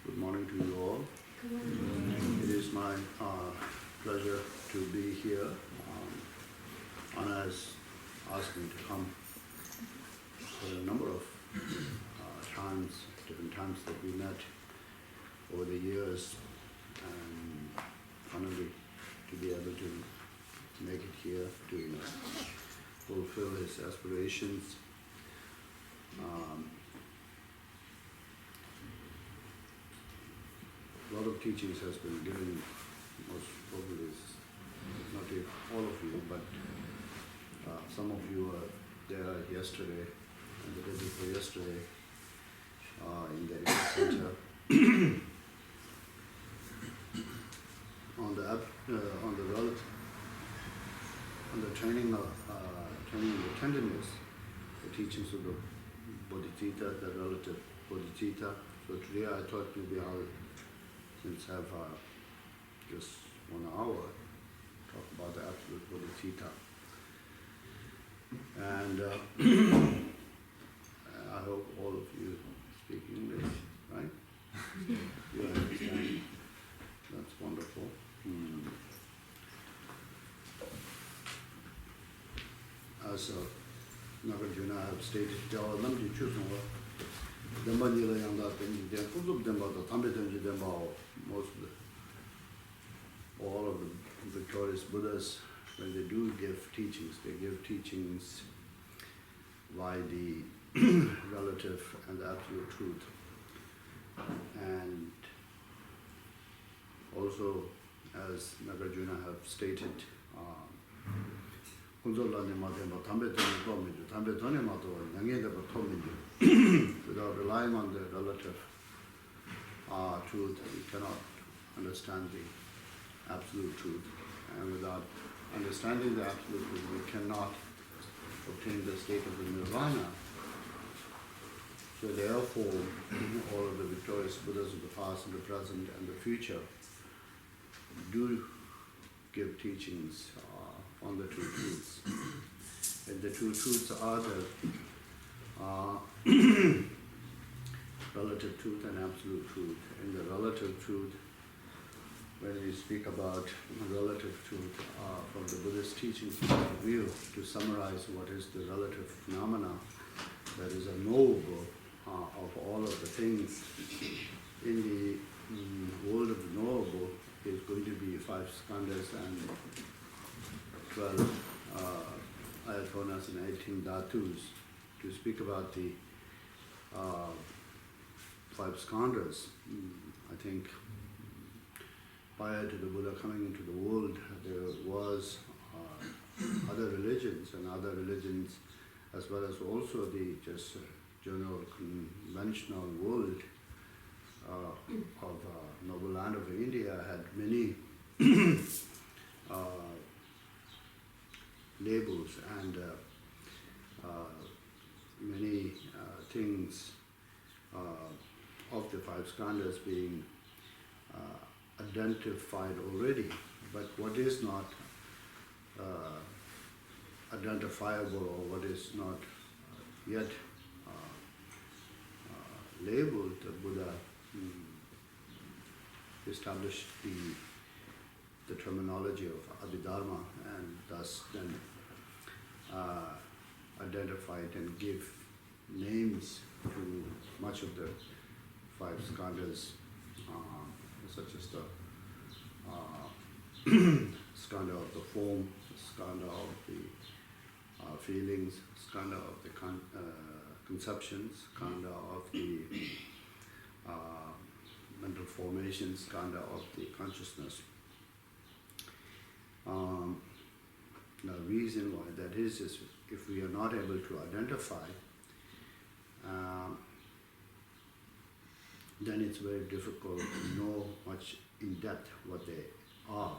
Good morning to you all. It is my pleasure to be here. Anna has asked me to come for a number of different times that we met over the years, and finally to be able to make it here to fulfill his aspirations. A lot of teachings has been given, most probably not all of you, but some of you were there yesterday and the day before yesterday in the Retreat Center on the training the tenderness, the teachings of the Bodhicitta, the relative Bodhicitta. So today I thought maybe I'll have just 1 hour talk about the absolute Bodhicitta. And I hope all of you speak English, right? You understand? That's wonderful. As Nagarjuna have stated, all of the victorious Buddhas, when they do give teachings, they give teachings by the relative and the absolute truth. And also, as Nagarjuna have stated, without relying on the relative truth, we cannot understand the absolute truth. And without understanding the absolute truth, we cannot obtain the state of the nirvana. So therefore, all of the victorious Buddhas of the past and the present and the future do give teachings on the true truths. And the true truths are the relative truth and absolute truth. In the relative truth, when we speak about relative truth from the Buddhist teachings point of view, to summarize what is the relative phenomena, that is a knowable of all of the things in the world of the knowable is going to be 5 5 skandhas and 12 ayatonas and 18 dhatus to speak about the 5 skandhas. I think prior to the Buddha coming into the world, there was other religions, and other religions, as well as also the just general conventional world of noble land of India had many labels and many things of the 5 skandhas being identified already, but what is not identifiable or what is not yet labeled, the Buddha established the terminology of Abhidharma, and thus then identified and give names to much of the 5 skandhas, such as the skandha of the form, skandha of the feelings, skandha of the conceptions, skandha of the mental formations, skandha of the consciousness. The reason why that is if we are not able to identify, then it's very difficult to know much in depth what they are.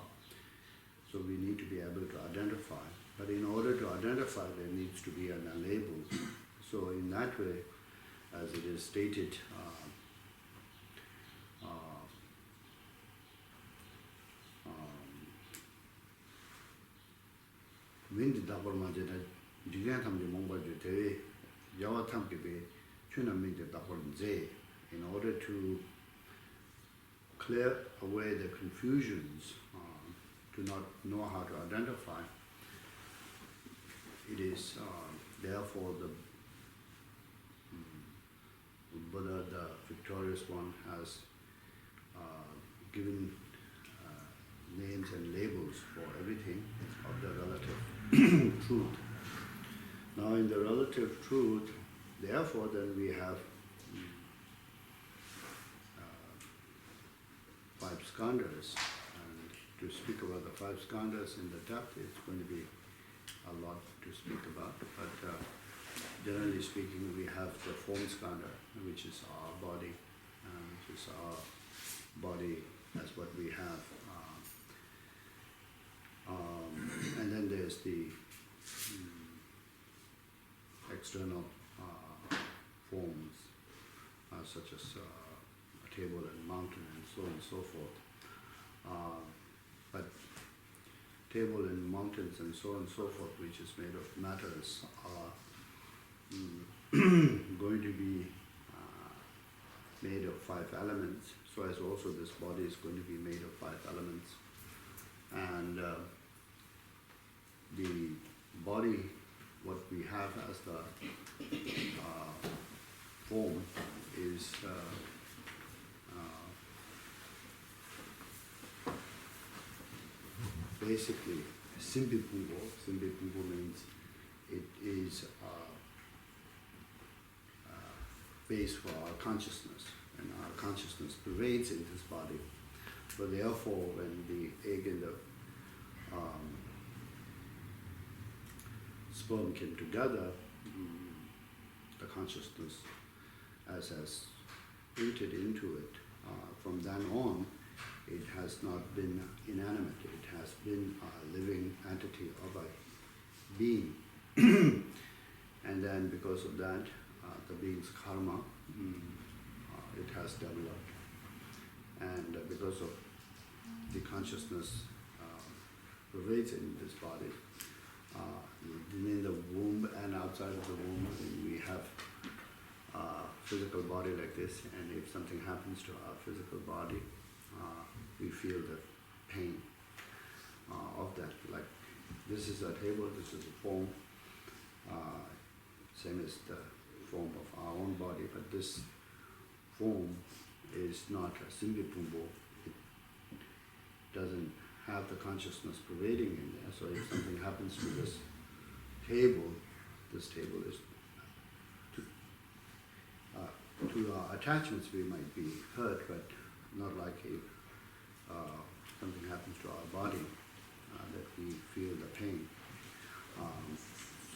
So we need to be able to identify. But in order to identify, there needs to be a label. So in that way, as it is stated, Vindi Dabar Majeda, Jigan the Mumbai Jute, Yawatam Kibe, Chuna Mindi Dabar Nze, in order to clear away the confusions, to not know how to identify. It is therefore the Buddha, the victorious one, has given names and labels for everything of the relative truth. Now in the relative truth, therefore then we have 5 skandhas, and to speak about the 5 skandhas in the depth, it's going to be a lot to speak about, but generally speaking, we have the form skandha, which is our body, which is our body, that's what we have. And then there's the external forms, such as a table and mountain and so on and so forth. But table and mountains and so on and so forth, which is made of matters, are going to be made of 5 elements. So as also this body is going to be made of 5 elements. And the body, what we have as the form is basically Simbipumbo. Simbipumbo means it is base for our consciousness, and our consciousness pervades in this body. So therefore, when the egg and the sperm came together, the consciousness as has entered into it. From then on, it has not been inanimate. It has been a living entity of a being. And then because of that, the being's karma, it has developed. And because of the consciousness pervades in this body, in the womb and outside of the womb, we have a physical body like this, and if something happens to our physical body, we feel the pain of that. Like, this is a table, this is a form, same as the form of our own body, but this form is not a Simbipumbo. It doesn't have the consciousness pervading in there. So if something happens to this table is to our attachments we might be hurt, but not like if something happens to our body that we feel the pain.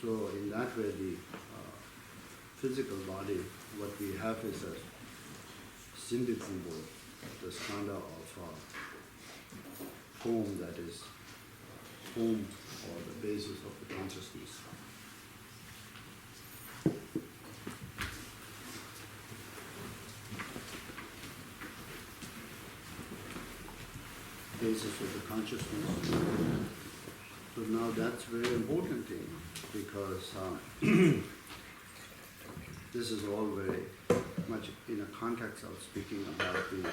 So in that way, the physical body, what we have is a Sindhikubo, the skanda of home, that is home or the basis of the consciousness. Basis of the consciousness. So now that's a very important thing, because this is all very much in a context of speaking about the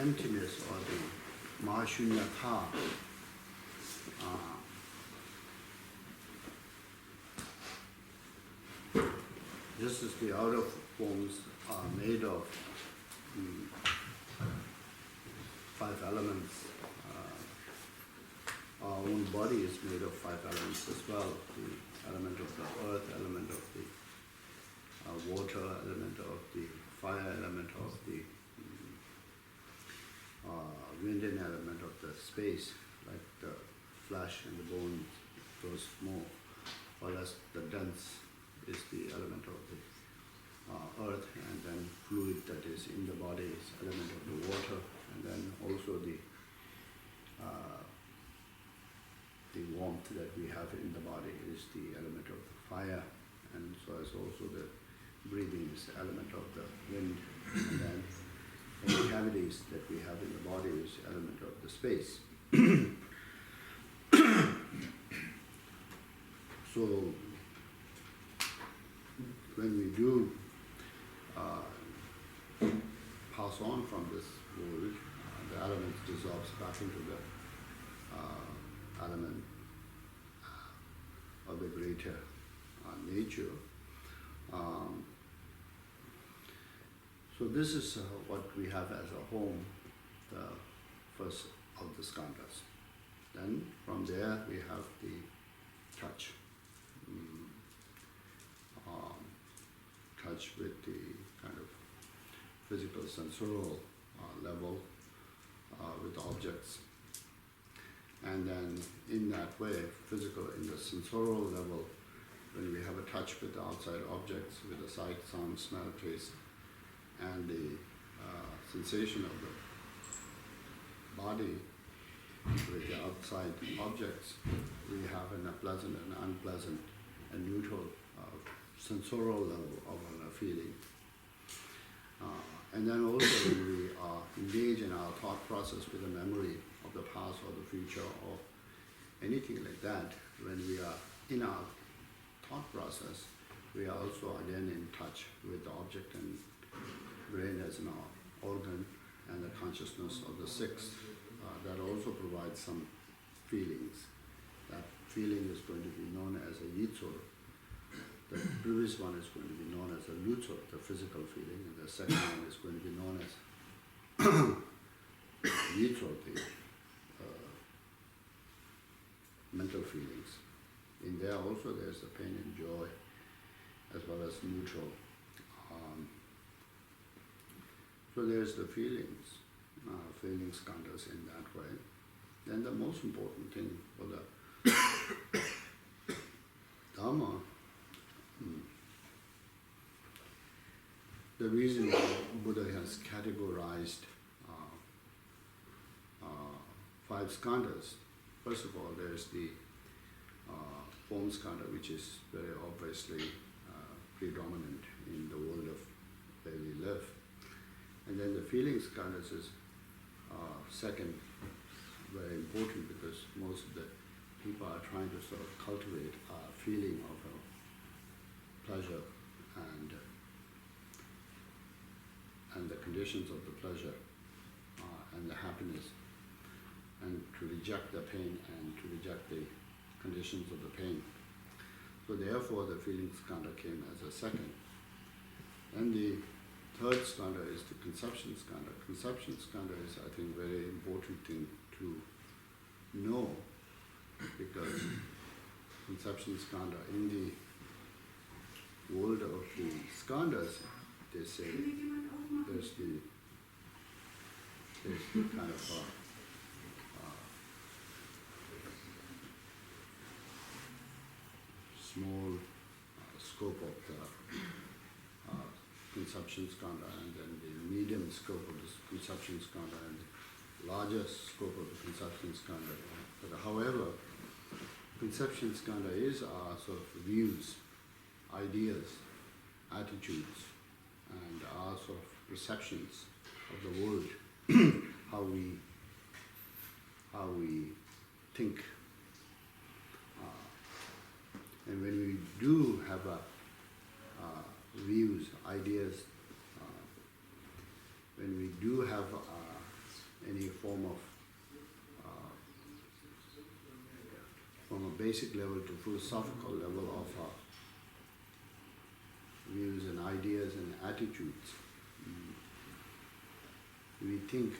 emptiness or the mahashunyata. Just as the outer forms are made of 5 elements, our own body is made of 5 elements as well. The element of the earth, element of the water, element of the fire, element of the wind, and element of the space, like the flesh and the bones, those more or less. The dense is the element of the earth, and then fluid that is in the body is element of the water, and then also the warmth that we have in the body is the element of the fire, and so is also the breathing is the element of the wind, and then any cavities that we have in the body is the element of the space. So when we do pass on from this world, the elements dissolves back into the element of the greater nature. So this is what we have as a home, the first of the skandhas. Then from there we have the touch. Touch with the kind of physical sensorial level with objects. And then in that way, physical in the sensorial level, when we have a touch with the outside objects, with the sight, sound, smell, taste, and the sensation of the body with the outside objects, we have a pleasant and unpleasant and neutral sensorial level of a feeling. And then also when we engage in our thought process with the memory of the past or the future or anything like that, when we are in our thought process, we are also again in touch with the object, and brain as an organ, and the consciousness of the sixth that also provides some feelings. That feeling is going to be known as a yitsur. The previous one is going to be known as a lutsur, the physical feeling, and the second one is going to be known as yitsur, the mental feelings. In there also there's the pain and joy as well as neutral. So there's the feelings, feelings skandhas in that way. Then the most important thing for the Dharma, the reason why Buddha has categorized 5 skandhas, first of all, there's the form skandha, which is very obviously predominant in the world of where we live. And then the feeling skandhas is second, very important, because most of the people are trying to sort of cultivate a feeling of pleasure and the conditions of the pleasure and the happiness, and to reject the pain and to reject the conditions of the pain. So therefore the feeling skandha came as a second. And the third skandha is the conception skandha. Conception skandha is, I think, very important thing to know, because conception skandha, in the world of the skandhas, they say there's the kind of small scope of the conception skandha, and then the medium scope of the conception skandha, and the larger scope of the conception skandha. But however, conception skandha is our sort of views, ideas, attitudes, and our sort of perceptions of the world, how we think. And when we do have views, ideas, when we do have any form of, from a basic level to philosophical level of views and ideas and attitudes, we think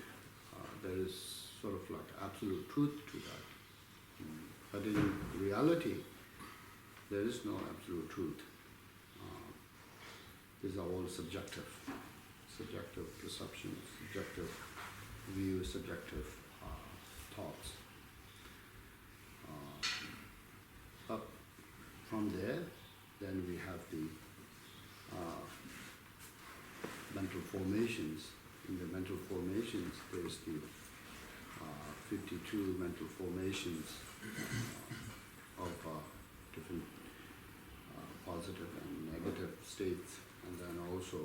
there is sort of like absolute truth to that. But in reality, there is no absolute truth. These are all subjective perceptions, subjective views, subjective thoughts. But from there, then we have the mental formations. In the mental formations, there's the 52 mental formations of different positive and negative states, and then also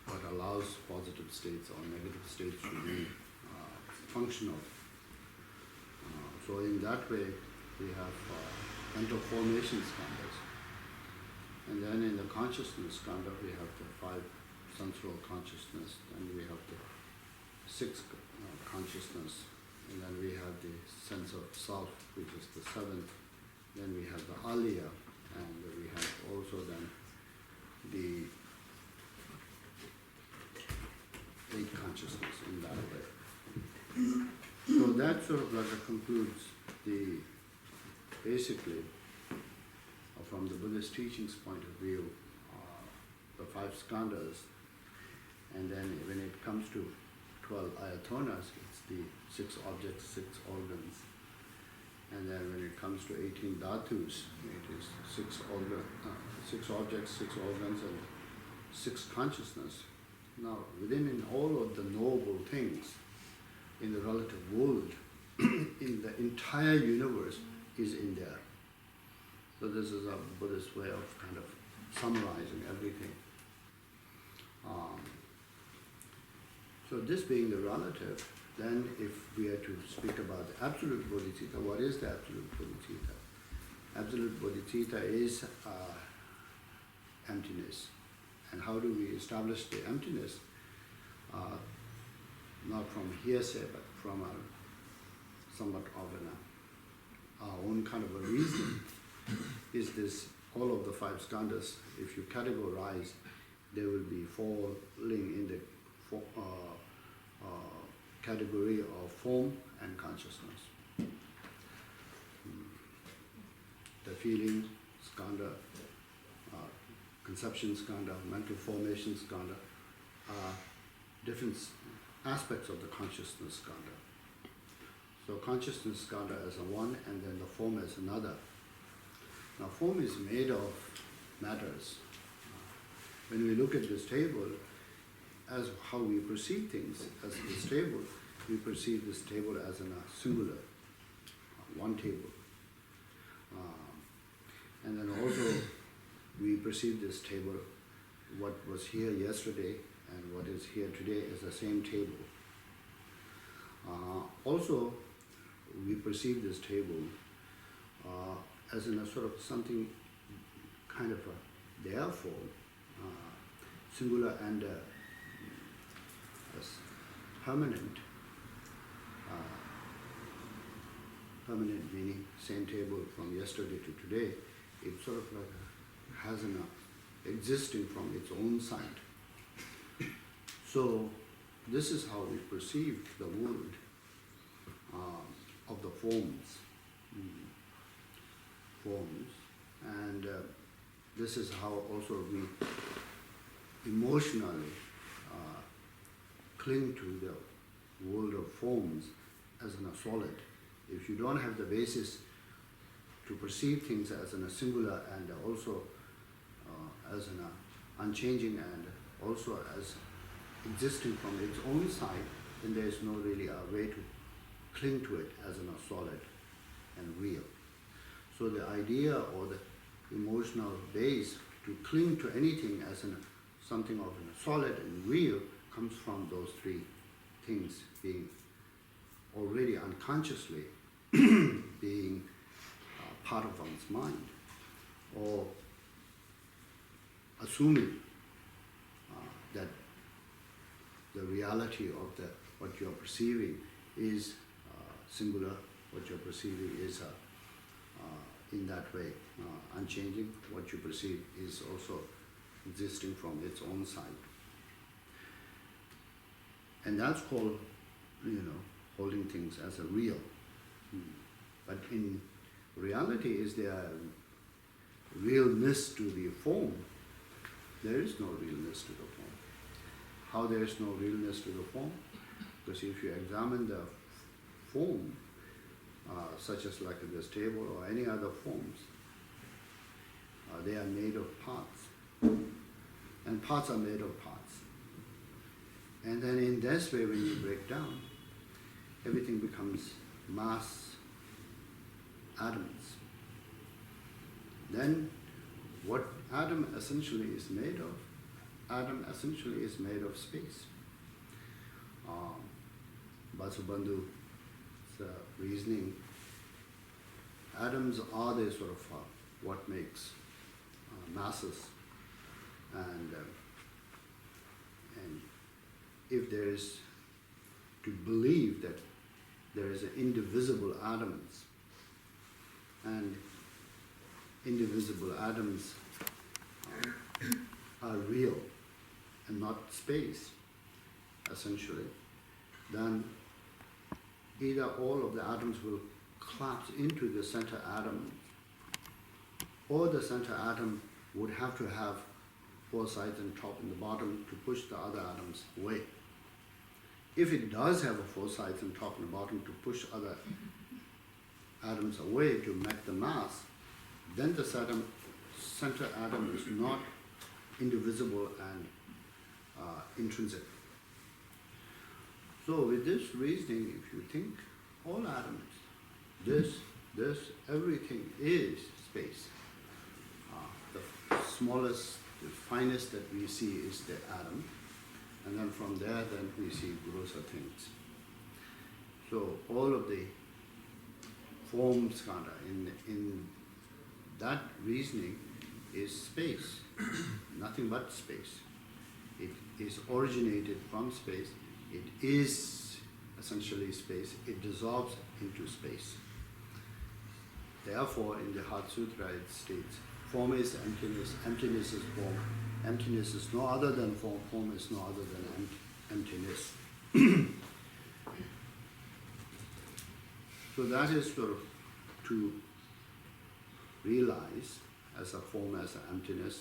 what allows positive states or negative states to be functional. So in that way, we have mental formation skandhas. And then in the consciousness skandha, we have the 5 sensual consciousness, and we have the 6 consciousness, and then we have the sense of self, which is the 7th. Then we have the alaya, and we have also then the 8 consciousness in that way. So that sort of like concludes the, basically, from the Buddhist teachings point of view, the 5 skandhas, and then when it comes to 12 ayatonas, it's the 6 objects, 6 organs. And then when it comes to 18 dhatus, it is 6 objects, 6 organs, and 6 consciousness. Now, within all of the knowable things in the relative world, in the entire universe is in there. So this is a Buddhist way of kind of summarizing everything. So this being the relative, then if we are to speak about the absolute bodhicitta, what is the absolute bodhicitta? Absolute bodhicitta is emptiness. And how do we establish the emptiness? Not from hearsay, but from somewhat of our own kind of a reasoning. Is this, all of the 5 skandhas, if you categorize, they will be falling in the category of form and consciousness. The feeling skandha, conception skandha, mental formation skandha are different aspects of the consciousness skandha. So consciousness skandha as a one, and then the form as another. Now form is made of matters. When we look at this table, as how we perceive things as this table, we perceive this table as in a singular, one table. And then also we perceive this table, what was here yesterday and what is here today is the same table. Also, we perceive this table as in a sort of something kind of a therefore, singular and permanent. permanent meaning, same table from yesterday to today, it's sort of like has an existing from its own side. So this is how we perceive the world of the forms. Forms. And this is how also we emotionally cling to the world of forms as in a solid. If you don't have the basis to perceive things as in a singular and also as an unchanging and also as existing from its own side, then there is no really a way to cling to it as in a solid and real. So the idea or the emotional base to cling to anything as in something of a solid and real comes from those three things being already unconsciously being part of one's mind, or assuming that the reality of what you're perceiving is singular, what you're perceiving is in that way unchanging, what you perceive is also existing from its own side. And that's called, holding things as a real. But in reality, is there realness to the form? There is no realness to the form. How there is no realness to the form? Because if you examine the form, such as like this table or any other forms, they are made of parts. And parts are made of parts. And then in this way, when you break down, everything becomes mass atoms. Then what atom essentially is made of? Atom essentially is made of space. Vasubandhu's reasoning, atoms are the sort of what makes masses, and if there is to believe that there is an indivisible atoms, and indivisible atoms are real and not space, essentially, then either all of the atoms will collapse into the center atom, or the center atom would have to have four sides and top and the bottom to push the other atoms away. If it does have a four sides and top and bottom to push other atoms away to make the mass, then the center atom is not indivisible and intrinsic. So with this reasoning, if you think all atoms, this, everything is space. The smallest, the finest that we see is the atom, and then from there then we see grosser things. So all of the forms in that reasoning is space, nothing but space. It is originated from space. It is essentially space. It dissolves into space. Therefore, in the Heart Sutra it states, form is emptiness, emptiness is form. Emptiness is no other than form, form is no other than emptiness. So that is sort of to realize as a form, as an emptiness,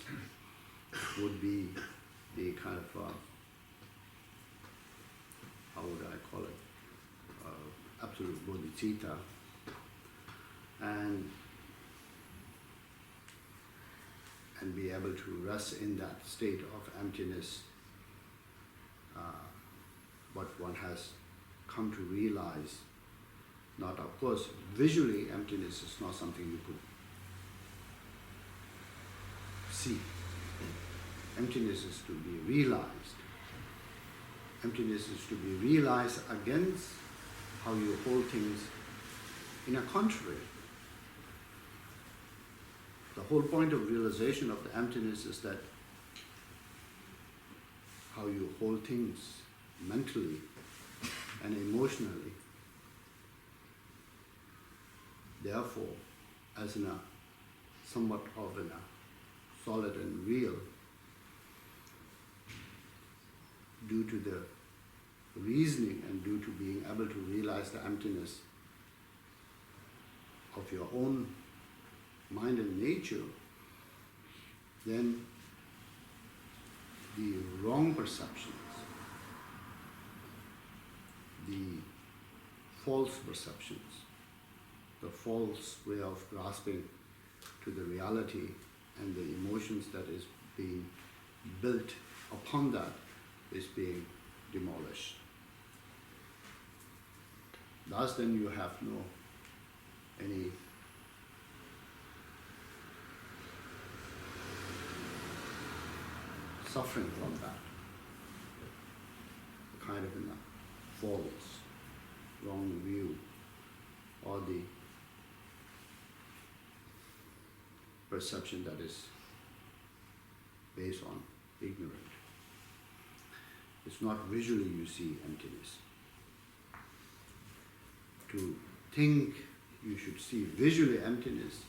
would be the kind of, how would I call it, absolute bodhicitta. And be able to rest in that state of emptiness, what one has come to realize. Not, of course, visually emptiness is not something you could see. Emptiness is to be realized. Emptiness is to be realized against how you hold things in a contrary. The whole point of realization of the emptiness is that how you hold things mentally and emotionally therefore, as in a somewhat of a solid and real, due to the reasoning and due to being able to realize the emptiness of your own mind and nature, then the wrong perceptions, the false perceptions, the false way of grasping to the reality and the emotions that is being built upon that is being demolished. Thus then you have no any suffering from that, kind of in a false, wrong view, or the perception that is based on ignorance. It's not visually you see emptiness. To think you should see visually emptiness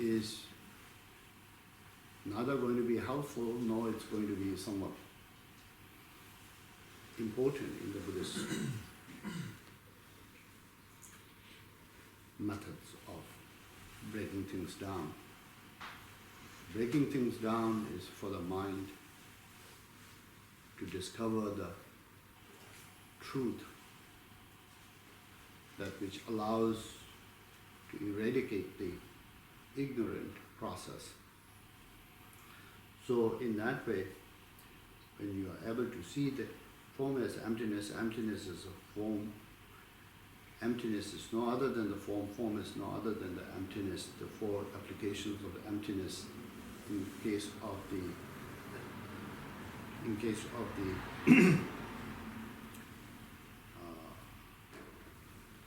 is neither going to be helpful nor it's going to be somewhat important in the Buddhist methods of breaking things down. Breaking things down is for the mind to discover the truth, that which allows to eradicate the ignorant process. So in that way, when you are able to see that form as emptiness, emptiness is a form, emptiness is no other than the form, form is no other than the emptiness, the four applications of the emptiness in case of the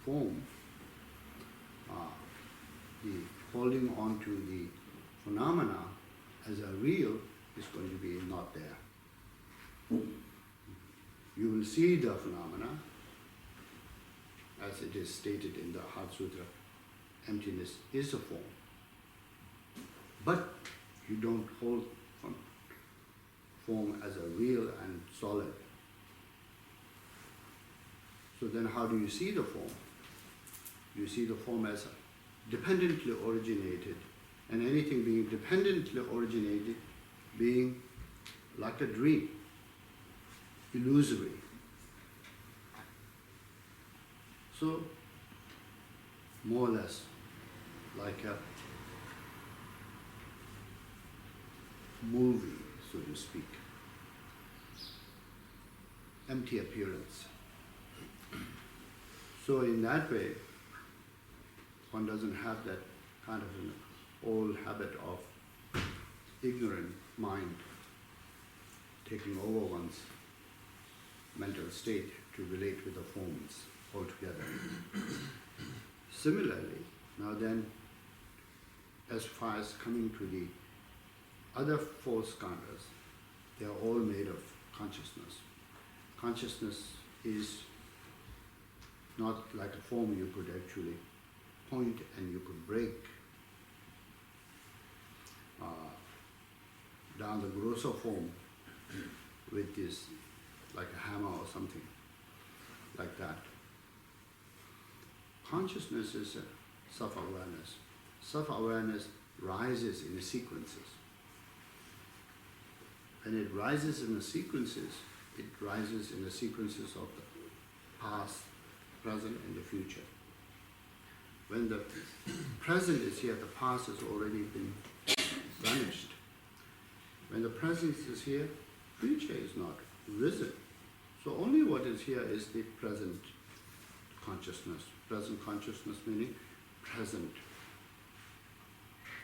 form, the holding on to the phenomena as a real is going to be not there. You will see the phenomena as it is stated in the Heart Sutra, emptiness is a form. But you don't hold form as a real and solid. So then how do you see the form? You see the form as dependently originated, and anything being dependently originated being like a dream, illusory. So, more or less like a movie, so to speak. Empty appearance. So in that way, one doesn't have that kind of an old habit of ignorant mind taking over one's mental state to relate with the forms altogether. Similarly, now then, as far as coming to the other four skandhas, they are all made of consciousness. Consciousness is not like a form you could actually point and you could break down the grosser form with this, like a hammer or something like that. Consciousness is a self-awareness. Self-awareness rises in the sequences. When it rises in the sequences, it rises in the sequences of the past, present, and the future. When the present is here, the past has already been vanished. When the present is here, future is not risen. So only what is here is the present consciousness. Present consciousness meaning present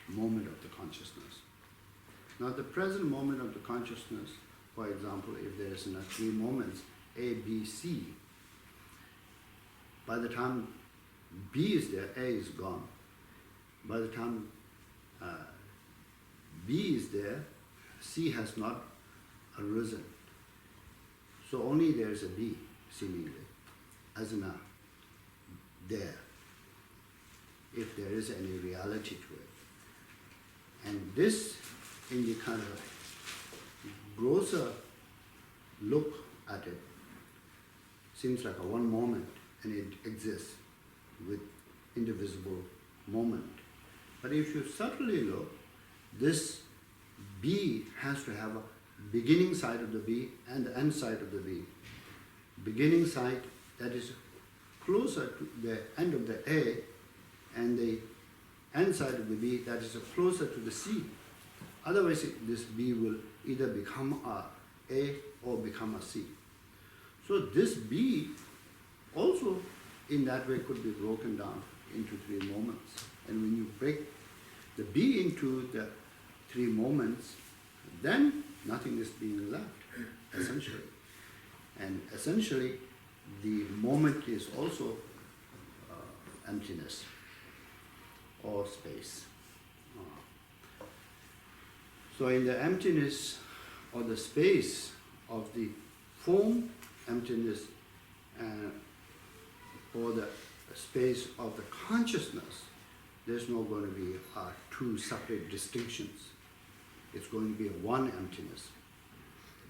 moment of the consciousness. Now the present moment of the consciousness, for example, if there is three moments, A, B, C, by the time B is there, A is gone. By the time B is there, C has not arisen. So only there is a B, seemingly, as in a there, if there is any reality to it. And this, in the kind of grosser look at it, seems like a one moment, and it exists with indivisible moment. But if you subtly look, this B has to have a beginning side of the B and the end side of the B. Beginning side that is closer to the end of the A, and the end side of the B that is closer to the C. Otherwise, this B will either become a A or become a C. So this B also in that way could be broken down into three moments. And when you break the B into the three moments, then nothing is being left, essentially. And essentially, the moment is also emptiness or space. So in the emptiness or the space of the form, emptiness, or the space of the consciousness, there's not going to be two separate distinctions. It's going to be one emptiness.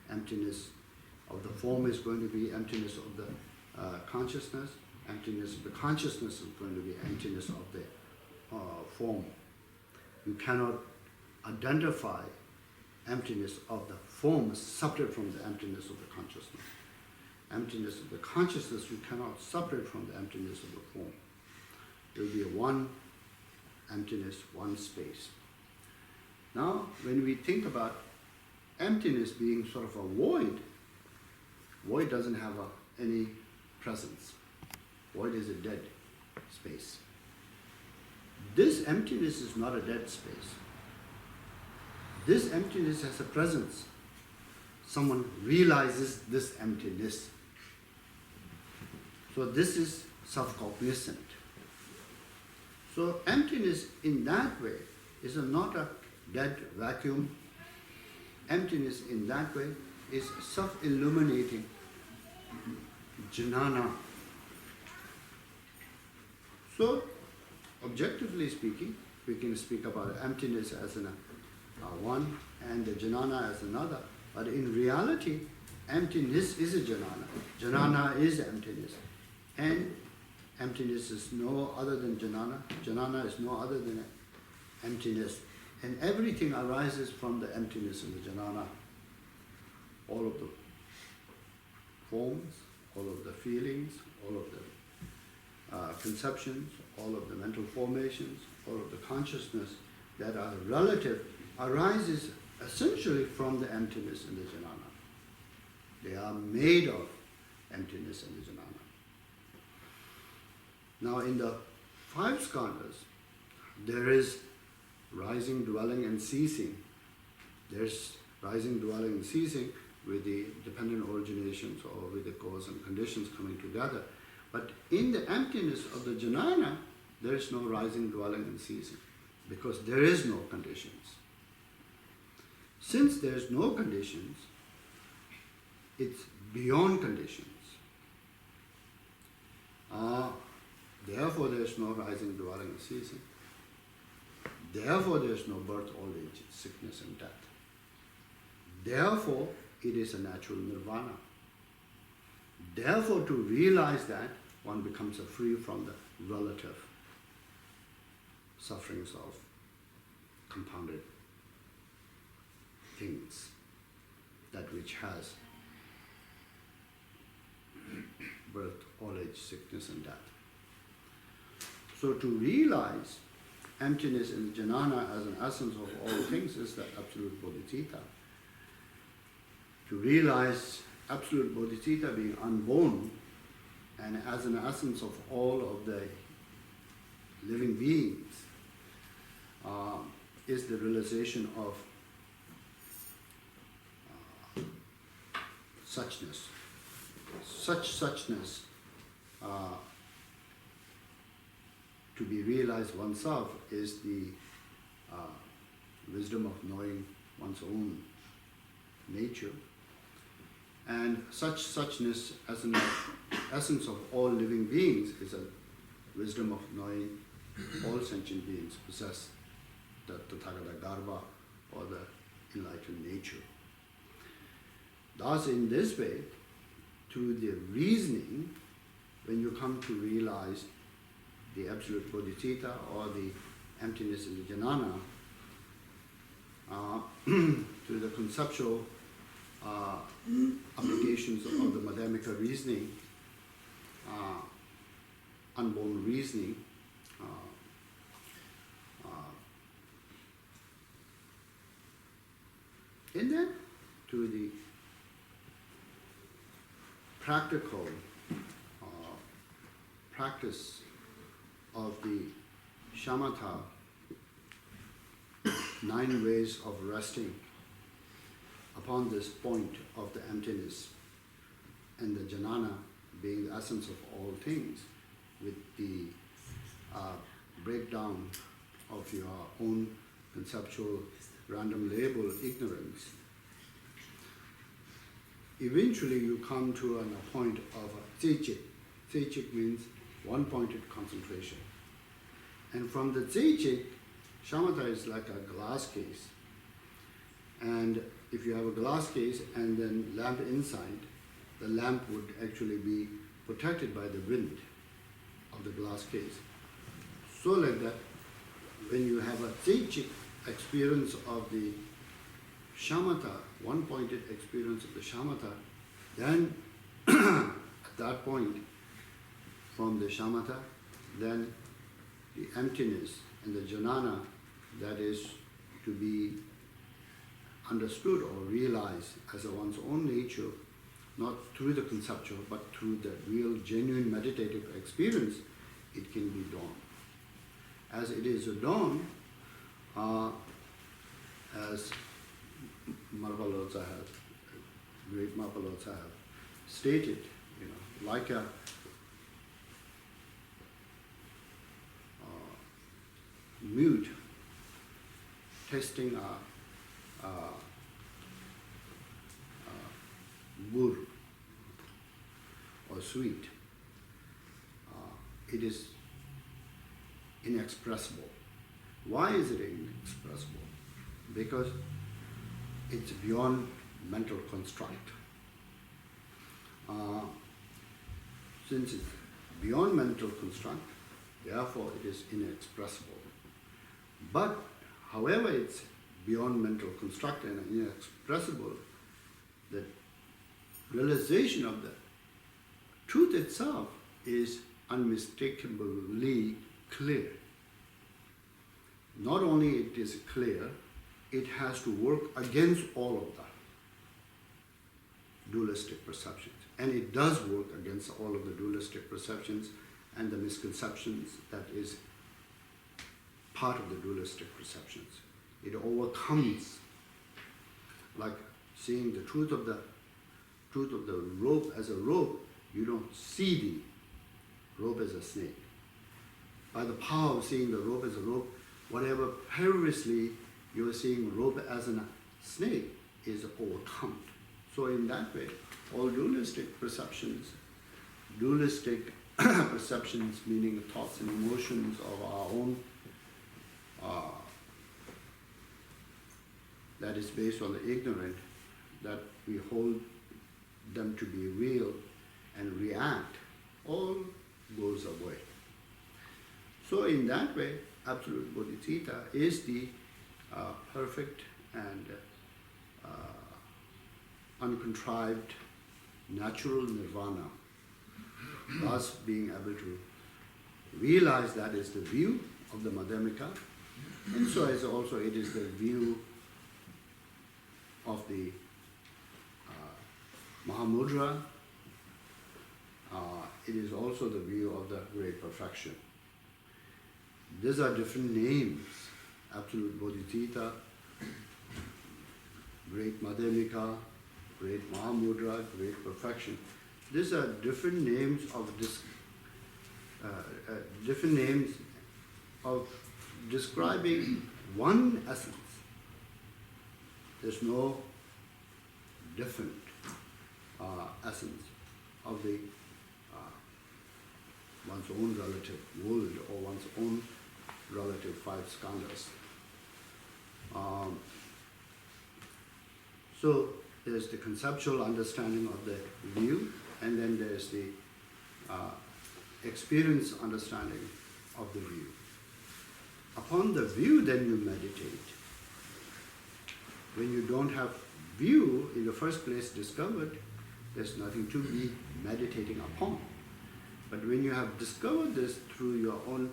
Emptiness of the form is going to be emptiness of the consciousness. Emptiness of the consciousness is going to be emptiness of the form. You cannot identify emptiness of the form separate from the emptiness of the consciousness. Emptiness of the consciousness you cannot separate from the emptiness of the form. There will be one emptiness, one space. Now, when we think about emptiness being sort of a void, void doesn't have any presence. Void is a dead space. This emptiness is not a dead space. This emptiness has a presence. Someone realizes this emptiness. So this is self-cognizant. So emptiness in that way is not a dead vacuum. Emptiness in that way is self-illuminating jnana. So, objectively speaking, we can speak about emptiness as one and the jnana as another. But in reality, emptiness is a jnana. Jnana is emptiness. And emptiness is no other than jnana. Jnana is no other than emptiness. And everything arises from the emptiness in the jnana. All of the forms, all of the feelings, all of the conceptions, all of the mental formations, all of the consciousness that are relative arises essentially from the emptiness in the jnana. They are made of emptiness in the jnana. Now in the five skandhas, there is rising, dwelling, and ceasing. There's rising, dwelling, and ceasing with the dependent originations or with the cause and conditions coming together. But in the emptiness of the jnana, there is no rising, dwelling, and ceasing because there is no conditions. Since there is no conditions, it's beyond conditions. Therefore, there is no rising, dwelling, and ceasing. Therefore, there is no birth, old age, sickness, and death. Therefore, it is a natural nirvana. Therefore, to realize that, one becomes free from the relative sufferings of compounded things, that which has birth, old age, sickness, and death. So to realize emptiness in the jnana as an essence of all things is the absolute bodhicitta. To realize absolute bodhicitta being unborn and as an essence of all of the living beings is the realization of suchness. Suchness to be realized oneself is the wisdom of knowing one's own nature. And suchness as an essence of all living beings is a wisdom of knowing all sentient beings possess the Tathagata Garbha or the enlightened nature. Thus, in this way, through the reasoning, when you come to realize the absolute bodhicitta or the emptiness in the jnana, through the conceptual applications of the Madhyamika reasoning, unborn reasoning, and then to the practical practice of the shamatha, 9 ways of resting upon this point of the emptiness, and the jnana being the essence of all things, with the breakdown of your own conceptual random label ignorance. Eventually you come to a point of a tzeijik. Tzeijik means one-pointed concentration. And from the tzeijik, shamatha is like a glass case. And if you have a glass case and then lamp inside, the lamp would actually be protected by the wind of the glass case. So like that, when you have a tzeijik experience of the shamatha, one-pointed experience of the shamatha, then at that point, from the shamatha, then the emptiness and the jnana, that is to be understood or realized as one's own nature, not through the conceptual, but through the real, genuine meditative experience, it can be dawn. As it is a dawn, as Marpa Sahib, great Marpa Sahib, stated, like a mute tasting a gur or sweet, it is inexpressible. Why is it inexpressible? Because it's beyond mental construct. Since it's beyond mental construct, therefore it is inexpressible. But however it's beyond mental construct and inexpressible, the realization of the truth itself is unmistakably clear. Not only it is clear, it has to work against all of the dualistic perceptions. And it does work against all of the dualistic perceptions and the misconceptions that is part of the dualistic perceptions. It overcomes, like seeing the truth of the rope as a rope. You don't see the rope as a snake. By the power of seeing the rope as a rope, whatever previously you were seeing rope as a snake is overcome. So in that way, all dualistic perceptions meaning the thoughts and emotions of our own, that is based on the ignorant, that we hold them to be real and react, all goes away. So in that way, absolute bodhicitta is the perfect and uncontrived natural nirvana. Thus being able to realize that is the view of the Madhyamika, and so as also it is the view of the Mahamudra, it is also the view of the great perfection. These are different names: absolute bodhicitta, great Madhyamika, great Mahamudra, great perfection. These are different names of describing one essence. There's no different essence of the one's own relative world or one's own relative five skandhas. So there's the conceptual understanding of the view, and then there's the experience understanding of the view. Upon the view, then you meditate. When you don't have view in the first place discovered, there's nothing to be meditating upon. But when you have discovered this through your own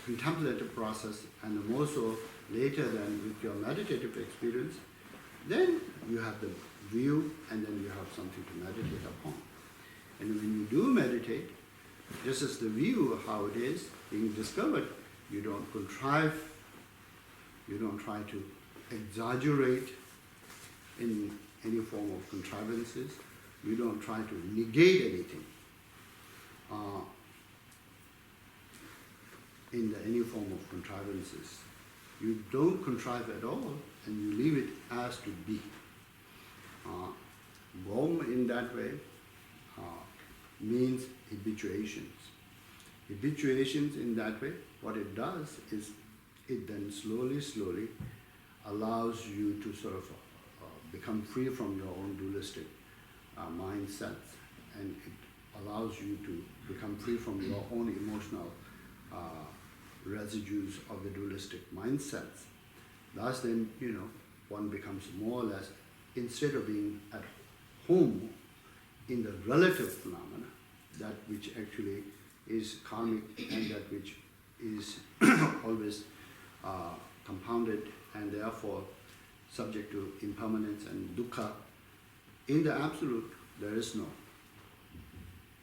contemplative process, and more so later than with your meditative experience, then you have the view, and then you have something to meditate upon. And when you do meditate, this is the view of how it is being discovered. You don't contrive, you don't try to exaggerate in any form of contrivances, you don't try to negate anything in any form of contrivances. You don't contrive at all, and you leave it as to be. Gom in that way means habituations. Habituations in that way, what it does is it then slowly allows you to sort of become free from your own dualistic mindsets, and it allows you to become free from your own emotional residues of the dualistic mindsets. Thus then, one becomes more or less, instead of being at home in the relative phenomena, that which actually is karmic and that which is always compounded and therefore subject to impermanence and dukkha, in the absolute there is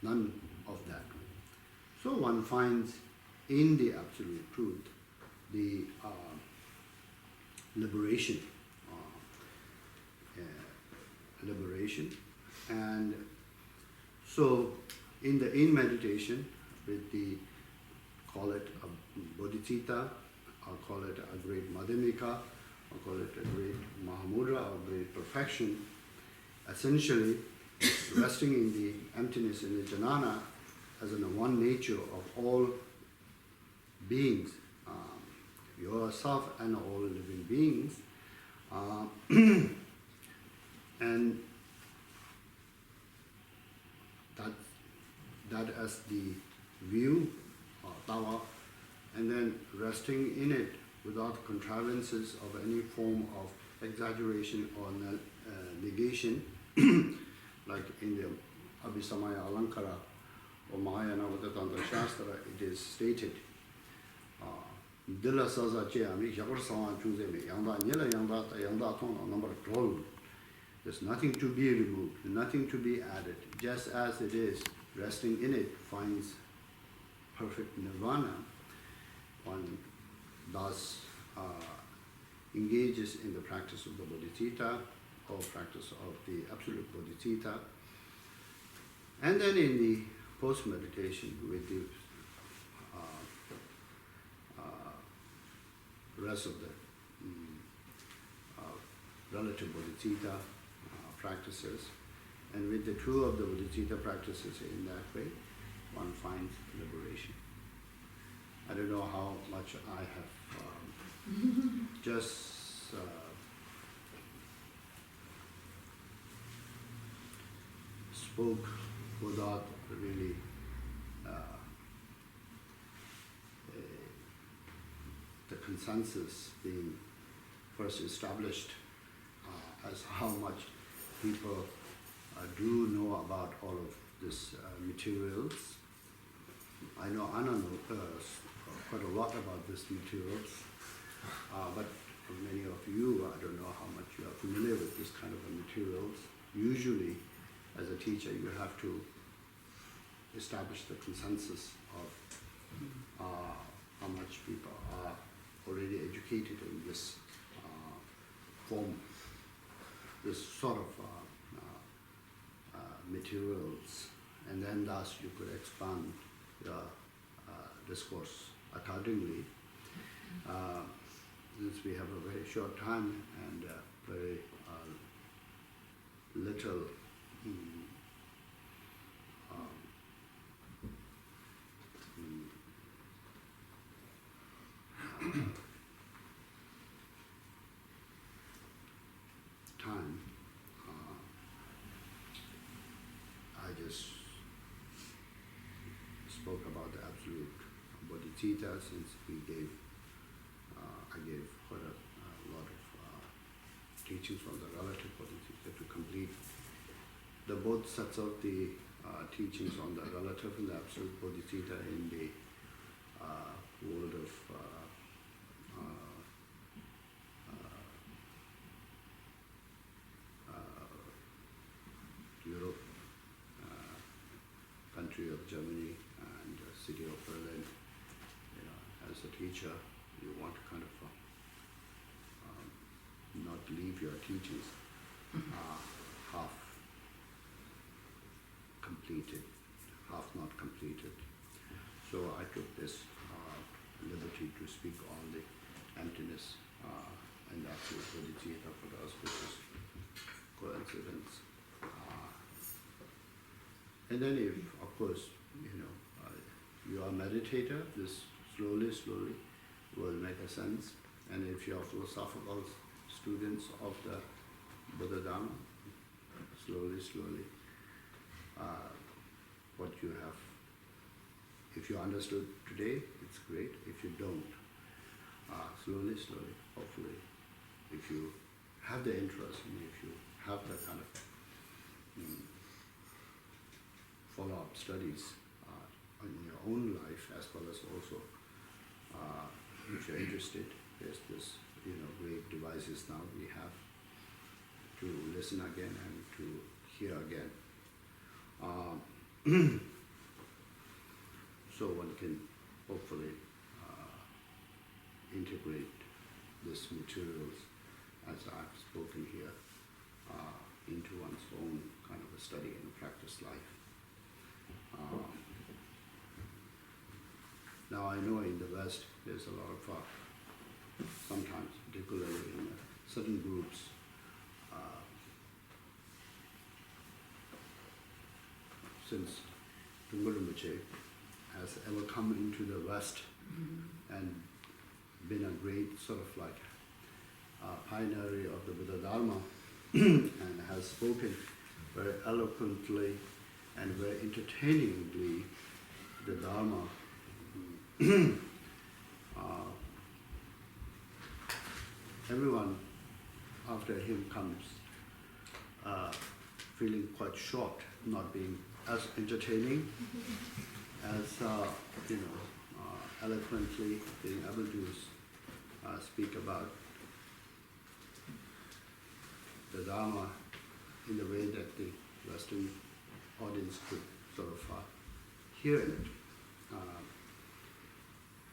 none of that. So one finds in the absolute truth the liberation, and so in meditation, with the, call it a bodhicitta, or call it a great madhyamika, or call it a great mahamudra, or great perfection, essentially resting in the emptiness, in the jnana, as in the one nature of all beings, yourself and all living beings, and that as the view, tawa, and then resting in it without contrivances of any form of exaggeration or negation, like in the Abhisamaya Alankara or Mahayana Vadatantra Shastra, it is stated, Dila Saza Cheami, Jagar Sawan Chuzemi, Yanda Nila Yanda, Yanda Tona, number 12. There's nothing to be removed, nothing to be added. Just as it is, resting in it finds perfect nirvana. One thus engages in the practice of the bodhicitta, or practice of the absolute bodhicitta. And then in the post-meditation with the rest of the relative bodhicitta practices, and with the two of the bodhicitta practices in that way, one finds liberation. I don't know how much I have just spoke without really the consensus being first established as how much people do know about all of this materials. I know Anna knows quite a lot about these materials, but for many of you, I don't know how much you are familiar with this kind of materials. Usually, as a teacher, you have to establish the consensus of how much people are already educated in this form, this sort of materials, and then thus you could expand your discourse accordingly. Since we have a very short time and very little spoke about the absolute Bodhicitta, since I gave her a lot of teachings on the relative Bodhicitta to complete the both sets of the teachings on the relative and the absolute Bodhicitta in the world of Europe, country of Germany, and city of Berlin. As a teacher, you want to kind of not leave your teachings half completed, half not completed. So I took this liberty to speak on the emptiness and the absolute Bodhicitta for the auspicious coincidence. And then if, of course, you are a meditator, this slowly will make a sense. And if you are philosophical students of the Buddha Dharma, slowly, what you have, if you understood today, it's great. If you don't, slowly, hopefully, if you have the interest and if you have the kind of follow-up studies in your own life, as well as also if you're interested, there's this great devices now we have to listen again and to hear again. So one can hopefully integrate these materials as I've spoken here into one's own kind of a study and practice life. Now I know in the West there's a lot of, sometimes particularly in certain groups, since Kongtrul Rinpoche has ever come into the West and been a great sort of like pioneer of the Buddha Dharma and has spoken very eloquently and very entertainingly the Dharma. Everyone after him comes feeling quite shocked, not being as entertaining as eloquently being able to speak about the Dharma in the way that the Western audience could sort of hear it.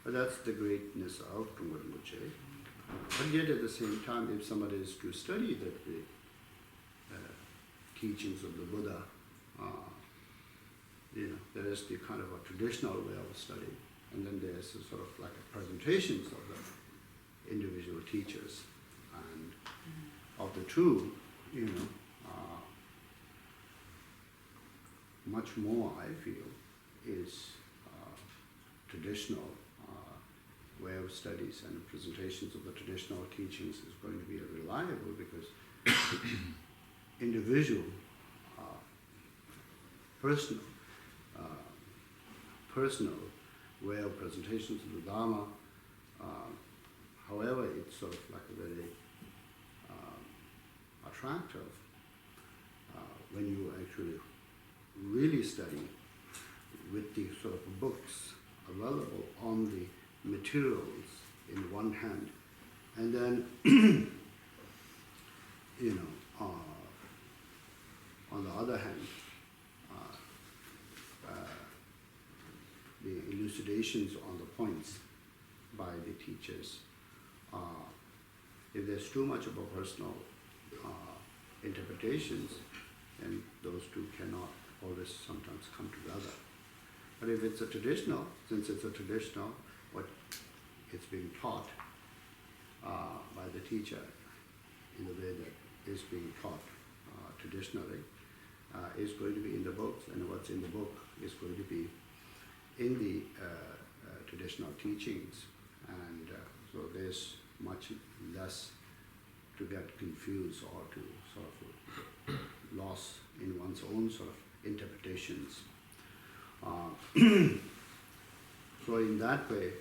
But that's the greatness of Kongtrul Rinpoche. But yet at the same time, if somebody is to study the teachings of the Buddha, there is the kind of a traditional way of studying, and then there's a sort of like a presentations of the individual teachers. And of the two, much more I feel is traditional way of studies and presentations of the traditional teachings is going to be reliable, because individual, personal way of presentations of the Dharma, however it's sort of like a very attractive, when you actually really study with the sort of books available on the materials in one hand, and then on the other hand, the elucidations on the points by the teachers. If there's too much of a personal interpretations, then those two cannot always sometimes come together. But if it's a traditional, since it's a traditional, what it's being taught by the teacher in the way that is being taught traditionally is going to be in the books, and what's in the book is going to be in the traditional teachings, and so there's much less to get confused or to sort of lost in one's own sort of interpretations. So in that way,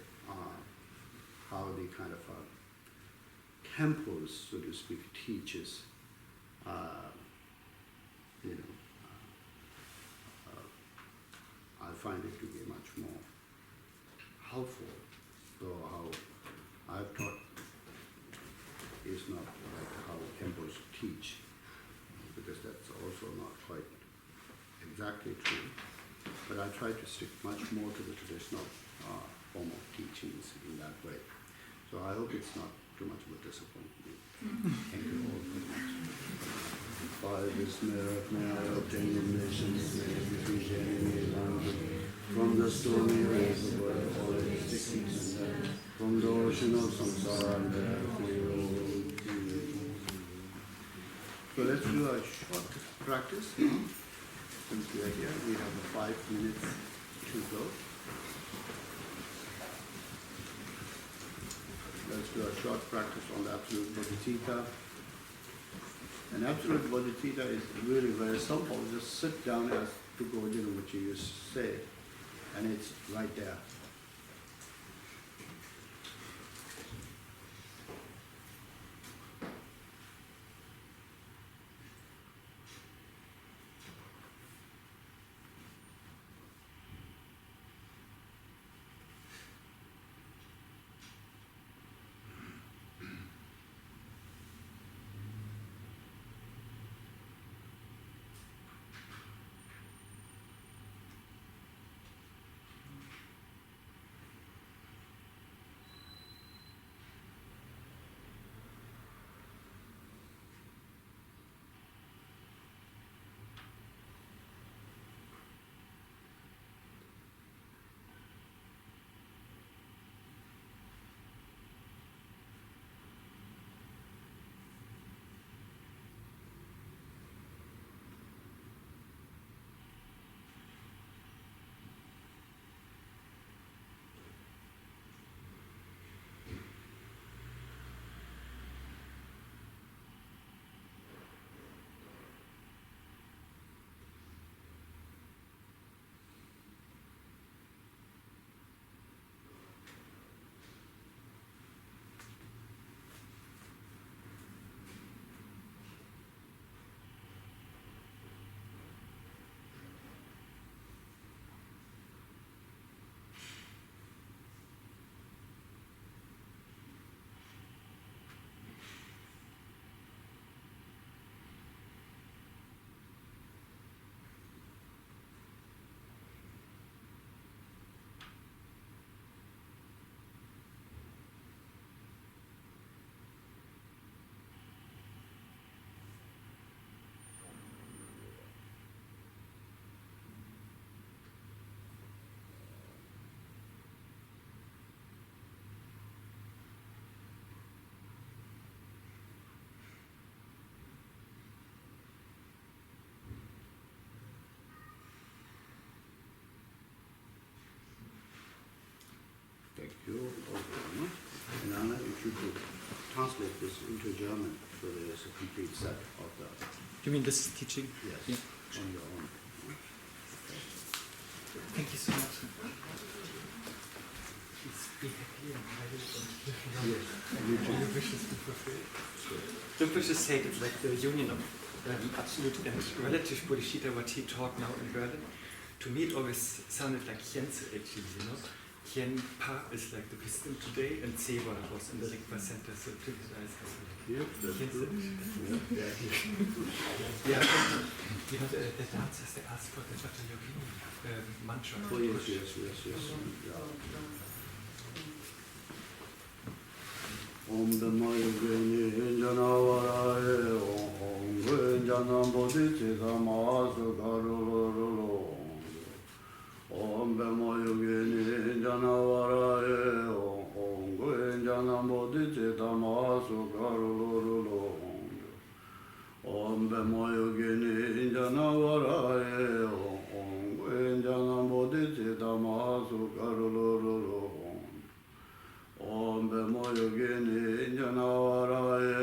how the kind of temples, so to speak, teaches, I find it to be much more helpful. So how I've taught is not like how temples teach, because that's also not quite exactly true. But I try to stick much more to the traditional form of teachings in that way. So I hope it's not too much of a disappointment. Thank you all very much. By this merit may I obtain illuminations, may I be free from the stormy waves of all its sickness and death, from the ocean of samsara and the So let's do a short practice now. Since we are here, we have 5 minutes to go. Let's do a short practice on the Absolute Bodhicitta. And Absolute Bodhicitta is really very simple. Just sit down as to go in what you used to say, and it's right there. Thank you all very much. And Anna, if you could translate this into German so there's a complete set of the... You mean this teaching? Yes, yeah. on your own. Thank you so much. Yes, you too. Your wishes be fulfilled. Rinpoche said it's like the union of absolute and relative Bodhicitta, what he taught now in Berlin. To me it always sounded like Khyentse actually, you know. Khyentse is like the wisdom today, and Seva was in the Rigpa center, so to visualize as Yes, that's true. Yeah, you know, the dancers, they ask for the Jata Yogini mantra. Oh, yes, yes, yes, yes. Yeah. Om Dhamma Yogini Janavaraye Om Guen Janam Bodhicitta Mahasu Karulurulu Om Dhamma Yogini Janavaraye Om Guen Janam Bodhicitta Mahasu Karulurulu Om Dhamma Yogini Janavaraye Om Guen Janam Bodhicitta Mahasu Karulurulu Om Dhamma Yogini Janavaraye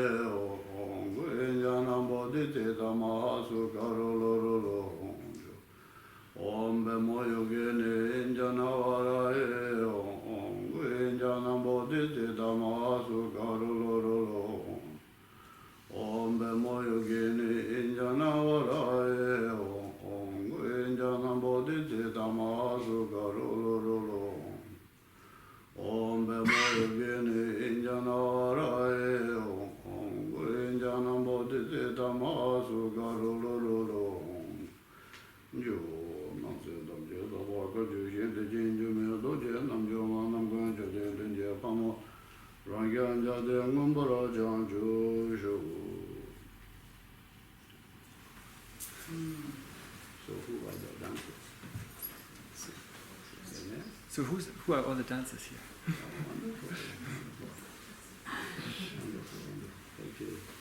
Om Guen Janam Bodhicitta Mahasu Karulurulu Om Dhamma Yogini Janavaraye Masu Garulolo Om Bemo Yogini Injana Varaye Om Injana Bodhicitta Masu Garulolo Om Bemo Yogini Injana Varaye Om Injana Bodhicitta Masu Garulolo Jo Namse Damje Dawaka Jushin De Jinju Doje Namjo Manam Ganjo De Pamo Rangyan Jade Ngumbara Janju Shu. So who are the dancers? So who are all the dancers here? Wonderful. Wonderful. Thank you.